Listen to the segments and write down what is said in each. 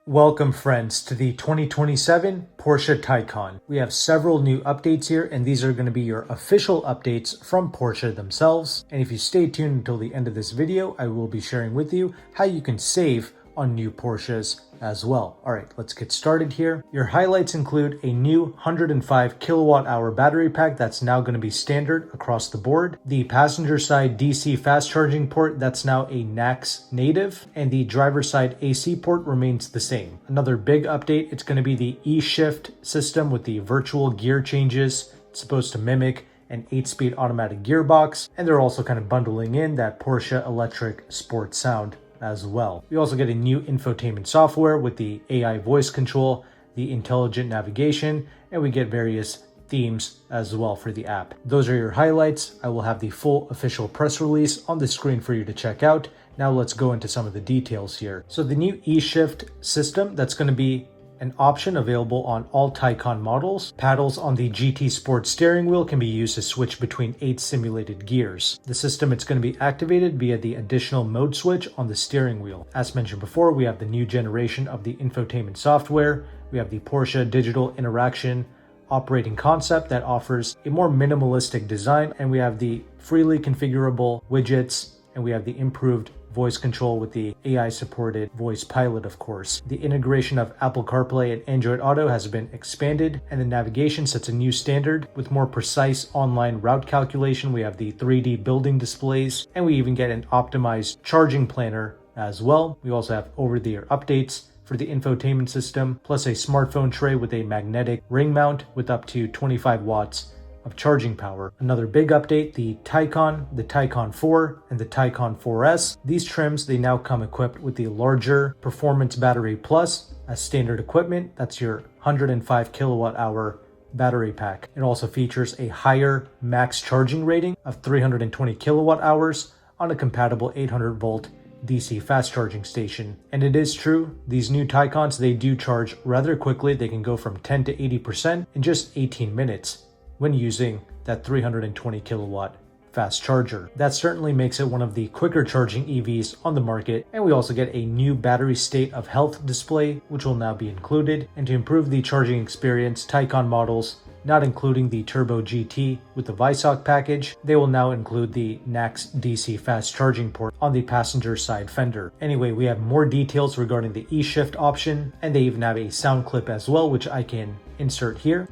Welcome friends to the 2027 Porsche Taycan. We have several new updates here, and these are going to be your official updates from Porsche themselves. And if you stay tuned until the end of this video, I will be sharing with you how you can save on new Porsches as well. All right, let's get started here. Your highlights include a new 105 kilowatt hour battery pack that's now going to be standard across the board. The passenger side DC fast charging port that's now a NACS native, and the driver side AC port remains the same. Another big update, it's going to be the eShift system with the virtual gear changes. It's supposed to mimic an 8-speed automatic gearbox, and they're also kind of bundling in that Porsche electric sport sound as well. We also get a new infotainment software with the AI voice control, the intelligent navigation, and we get various themes as well for the app. Those are your highlights. I will have the full official press release on the screen for you to check out. Now let's go into some of the details here. So the new eShift system, that's going to be an option available on all Taycan models. Paddles on the GT Sport steering wheel can be used to switch between 8 simulated gears. The system, it's going to be activated via the additional mode switch on the steering wheel. As mentioned before, we have the new generation of the infotainment software. We have the Porsche digital interaction operating concept that offers a more minimalistic design, and we have the freely configurable widgets, and we have the improved voice control with the AI supported voice pilot, of course. The integration of Apple CarPlay and Android Auto has been expanded, and the navigation sets a new standard with more precise online route calculation. We have the 3D building displays, and we even get an optimized charging planner as well. We also have over-the-air updates for the infotainment system, plus a smartphone tray with a magnetic ring mount with up to 25 watts of charging power. Another big update, the Taycan 4, and the Taycan 4S. These trims, they now come equipped with the larger Performance Battery Plus as standard equipment. That's your 105 kilowatt hour battery pack. It also features a higher max charging rating of 320 kilowatt hours on a compatible 800 volt DC fast charging station. And it is true, these new Taycans, they do charge rather quickly. They can go from 10 to 80% in just 18 minutes. When using that 320 kilowatt fast charger. That certainly makes it one of the quicker charging EVs on the market. And we also get a new battery state of health display, which will now be included. And to improve the charging experience, Taycan models, not including the Turbo GT with the ViSoc package, they will now include the NACS DC fast charging port on the passenger side fender. Anyway, we have more details regarding the eShift option, and they even have a sound clip as well, which I can insert here.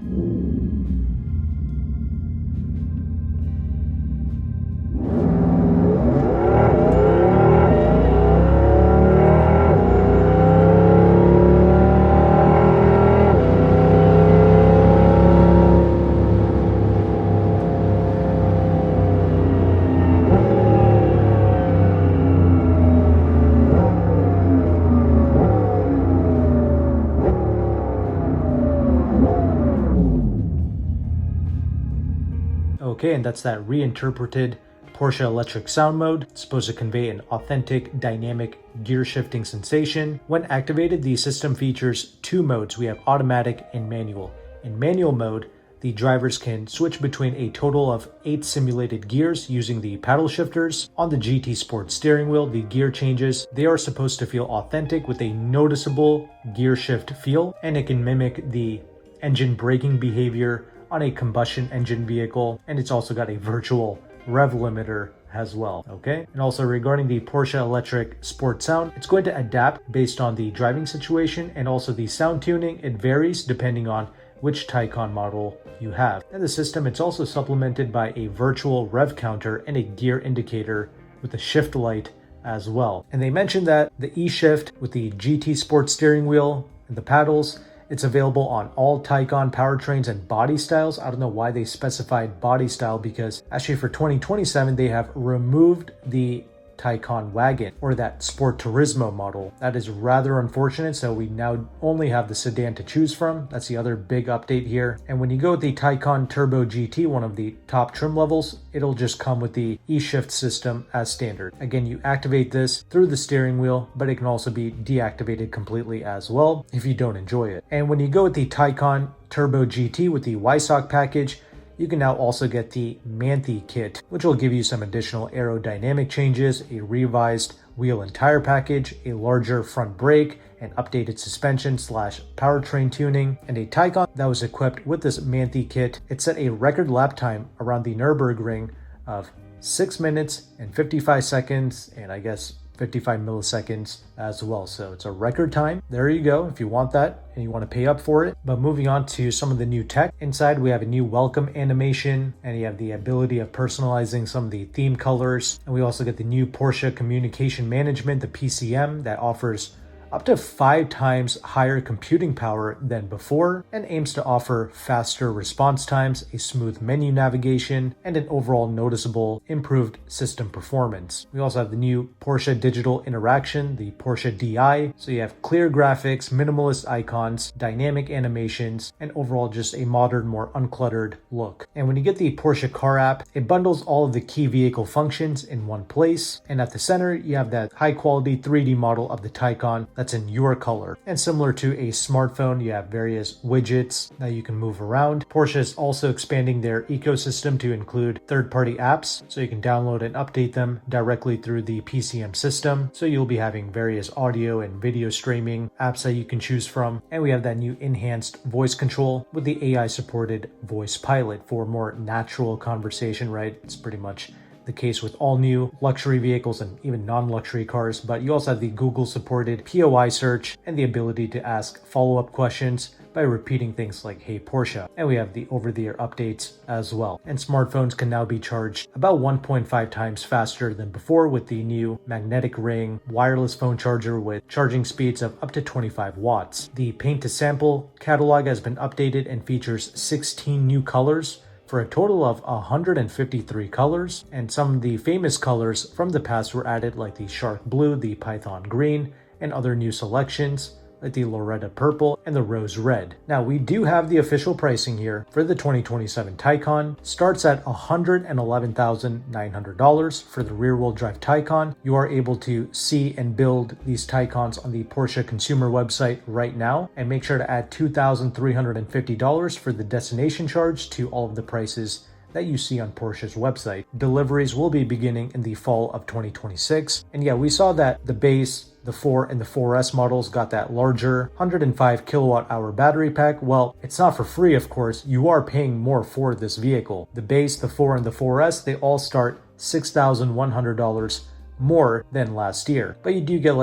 Okay, and that's that reinterpreted Porsche electric sound mode. It's supposed to convey an authentic dynamic gear shifting sensation. When activated, the system features two modes. We have automatic and manual. In manual mode, the drivers can switch between a total of 8 simulated gears using the paddle shifters. On the GT Sport steering wheel, the gear changes, they are supposed to feel authentic with a noticeable gear shift feel, and it can mimic the engine braking behavior on a combustion engine vehicle, and it's also got a virtual rev limiter as well. Okay, and also regarding the Porsche electric sport sound, it's going to adapt based on the driving situation, and also the sound tuning, it varies depending on which Taycan model you have. And the system, it's also supplemented by a virtual rev counter and a gear indicator with a shift light as well. And they mentioned that the eShift with the GT Sport steering wheel and the paddles, it's available on all Taycan powertrains and body styles. I don't know why they specified body style, because actually for 2027, they have removed the Taycan wagon, or that Sport Turismo model. That is rather unfortunate, so we now only have the sedan to choose from. That's the other big update here. And when you go with the Taycan Turbo GT, one of the top trim levels, it'll just come with the eShift system as standard. Again, you activate this through the steering wheel, but it can also be deactivated completely as well if you don't enjoy it. And when you go with the Taycan Turbo GT with the ViSoc package, You can now also get the Manthe kit, which will give you some additional aerodynamic changes, a revised wheel and tire package, a larger front brake, and updated suspension slash powertrain tuning, and a Taycan that was equipped with this Manthe kit. It set a record lap time around the Nürburgring of 6 minutes and 55 seconds, and I guess 55 milliseconds as well. So it's a record time. There you go if you want that and you want to pay up for it. But moving on to some of the new tech. Inside we have a new welcome animation, and you have the ability of personalizing some of the theme colors. And we also get the new Porsche Communication Management, the PCM, that offers up to 5 times higher computing power than before and aims to offer faster response times, a smooth menu navigation, and an overall noticeable improved system performance. We also have the new Porsche Digital Interaction, the Porsche DI. So you have clear graphics, minimalist icons, dynamic animations, and overall just a modern, more uncluttered look. And when you get the Porsche Car app, it bundles all of the key vehicle functions in one place. And at the center, you have that high quality 3D model of the Taycan that's in your color. And similar to a smartphone, you have various widgets that you can move around. Porsche is also expanding their ecosystem to include third-party apps, so you can download and update them directly through the PCM system. So you'll be having various audio and video streaming apps that you can choose from. And we have that new enhanced voice control with the AI-supported voice pilot for more natural conversation, right? It's pretty much the case with all new luxury vehicles and even non-luxury cars, but you also have the Google supported POI search and the ability to ask follow-up questions by repeating things like, "Hey Porsche." And we have the over-the-air updates as well. And smartphones can now be charged about 1.5 times faster than before with the new magnetic ring wireless phone charger with charging speeds of up to 25 watts. The paint to sample catalog has been updated and features 16 new colors for a total of 153 colors, and some of the famous colors from the past were added, like the shark blue, the python green, and other new selections like the Loretta purple and the rose red. Now we do have the official pricing here for the 2027 Taycan. Starts at $111,900 for the rear-wheel drive Taycan. You are able to see and build these Taycans on the Porsche consumer website right now, and make sure to add $2,350 for the destination charge to all of the prices that you see on Porsche's website. Deliveries will be beginning in the fall of 2026. And yeah, we saw that the base, the 4 and the 4S models got that larger 105 kilowatt hour battery pack. Well, it's not for free, of course. You are paying more for this vehicle. The base, the 4 and the 4S, they all start $6,100 more than last year, but you do get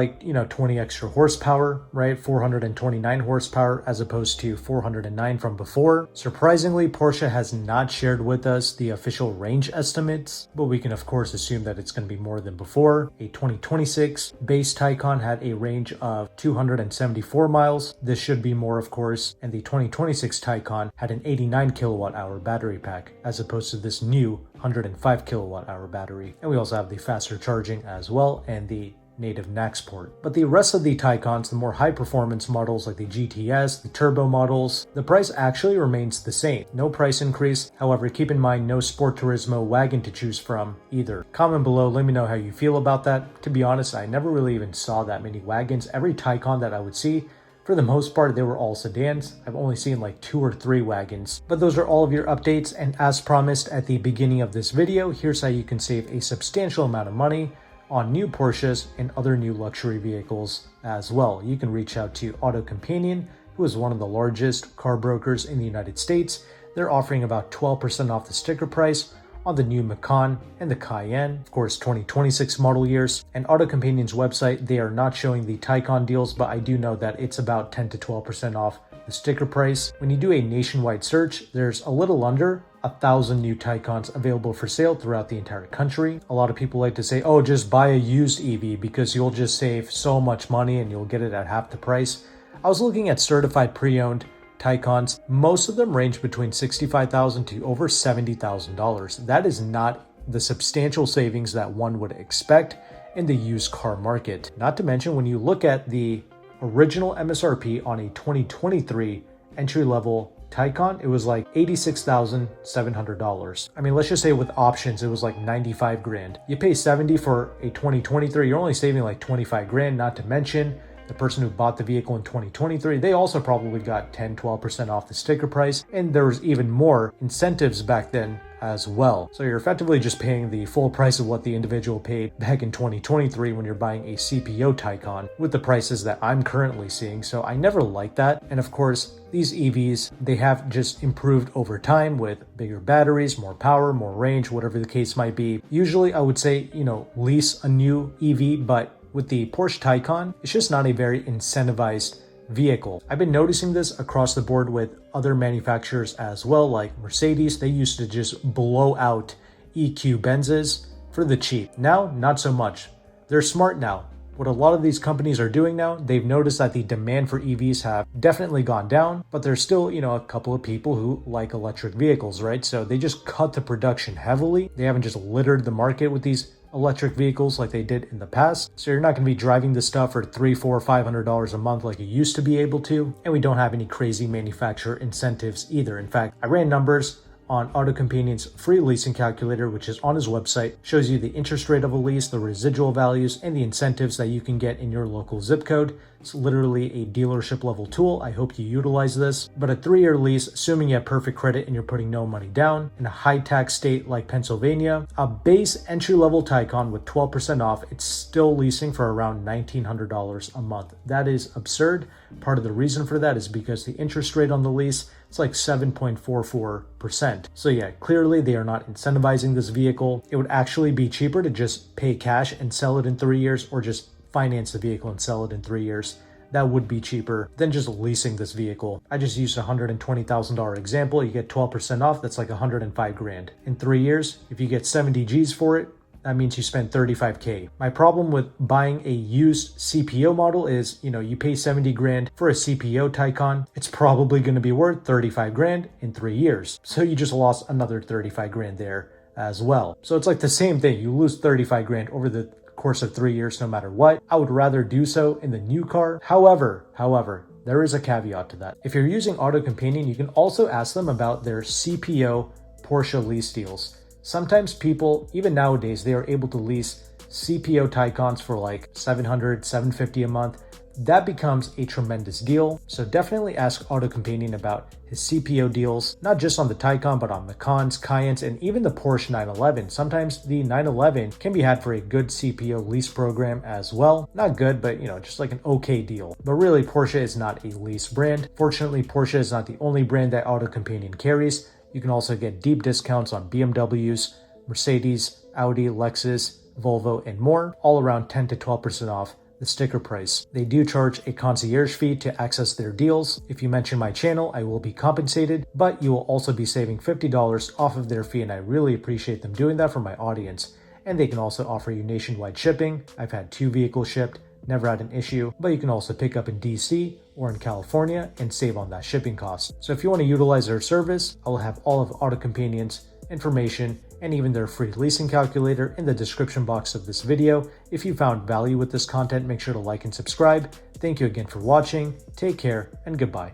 20 extra horsepower, right? 429 horsepower as opposed to 409 from before. Surprisingly, Porsche has not shared with us the official range estimates, but we can of course assume that it's going to be more than before. A 2026 base Taycan had a range of 274 miles. This should be more, of course, and the 2026 Taycan had an 89 kilowatt hour battery pack as opposed to this new 105 kilowatt hour battery. And we also have the faster charging as well and the native NACS port. But the rest of the Taycans, the more high performance models like the GTS, the turbo models, the price actually remains the same. No price increase. However, keep in mind no Sport Turismo wagon to choose from either. Comment below, let me know how you feel about that. To be honest, I never really even saw that many wagons. Every Taycan that I would see, for the most part, they were all sedans. I've only seen like 2 or 3 wagons. But those are all of your updates, and as promised at the beginning of this video, here's how you can save a substantial amount of money on new Porsches and other new luxury vehicles as well. You can reach out to AutoCompanion, who is one of the largest car brokers in the United States. They're offering about 12% off the sticker price on the new Macan and the Cayenne, of course 2026 model years. And AutoCompanion's website, they are not showing the Taycan deals, but I do know that it's about 10 to 12% off the sticker price. When you do a nationwide search, there's a little under 1,000 new Taycans available for sale throughout the entire country. A lot of people like to say, oh, just buy a used EV because you'll just save so much money and you'll get it at half the price. I was looking at certified pre-owned Taycans. Most of them range between $65,000 to over $70,000. That is not the substantial savings that one would expect in the used car market. Not to mention, when you look at the original MSRP on a 2023 entry-level Taycan, it was like $86,700. I mean, let's just say with options, it was like 95 grand. You pay 70 for a 2023, you're only saving like 25 grand, not to mention the person who bought the vehicle in 2023, they also probably got 10-12% off the sticker price. And there was even more incentives back then as well. So you're effectively just paying the full price of what the individual paid back in 2023 when you're buying a CPO Taycan with the prices that I'm currently seeing. So I never liked that. And of course, these EVs, they have just improved over time with bigger batteries, more power, more range, whatever the case might be. Usually I would say, lease a new EV, but with the Porsche Taycan, it's just not a very incentivized vehicle. I've been noticing this across the board with other manufacturers as well, like Mercedes. They used to just blow out EQ Benzes for the cheap. Now, not so much. They're smart now. What a lot of these companies are doing now, they've noticed that the demand for EVs have definitely gone down, but there's still, a couple of people who like electric vehicles, right? So they just cut the production heavily. They haven't just littered the market with these electric vehicles like they did in the past. So you're not going to be driving this stuff for $300, $400, $500 a month like you used to be able to. And we don't have any crazy manufacturer incentives either. In fact, I ran numbers on AutoCompanion's free leasing calculator, which is on his website, shows you the interest rate of a lease, the residual values, and the incentives that you can get in your local zip code. It's literally a dealership level tool. I hope you utilize this. But a 3-year lease, assuming you have perfect credit and you're putting no money down, in a high tax state like Pennsylvania, a base entry level Taycan with 12% off, it's still leasing for around $1,900 a month. That is absurd. Part of the reason for that is because the interest rate on the lease, it's like 7.44%. So yeah, clearly they are not incentivizing this vehicle. It would actually be cheaper to just pay cash and sell it in 3 years, or just finance the vehicle and sell it in 3 years. That would be cheaper than just leasing this vehicle. I just used a $120,000 example. You get 12% off, that's like $105,000. In 3 years, if you get 70 G's for it, that means you spend $35K. My problem with buying a used CPO model is, you pay $70,000 for a CPO Taycan. It's probably going to be worth $35,000 in 3 years. So you just lost another $35,000 there as well. So it's like the same thing. You lose $35,000 over the course of 3 years no matter what. I would rather do so in the new car. However, there is a caveat to that. If you're using AutoCompanion, you can also ask them about their CPO Porsche lease deals. Sometimes people, even nowadays, they are able to lease CPO Taycans for like $700, $750 a month. That becomes a tremendous deal. So definitely ask AutoCompanion about his CPO deals, not just on the Taycan, but on Macans, Cayennes, and even the Porsche 911. Sometimes the 911 can be had for a good CPO lease program as well. Not good, but just like an okay deal. But really, Porsche is not a lease brand. Fortunately, Porsche is not the only brand that AutoCompanion carries. You can also get deep discounts on BMWs, Mercedes, Audi, Lexus, Volvo, and more, all around 10 to 12% off the sticker price. They do charge a concierge fee to access their deals. If you mention my channel, I will be compensated, but you will also be saving $50 off of their fee, and I really appreciate them doing that for my audience. And they can also offer you nationwide shipping. I've had 2 vehicles shipped, never had an issue, but you can also pick up in DC or in California and save on that shipping cost. So if you want to utilize their service, I will have all of AutoCompanion's information and even their free leasing calculator in the description box of this video. If you found value with this content, make sure to like and subscribe. Thank you again for watching. Take care and goodbye.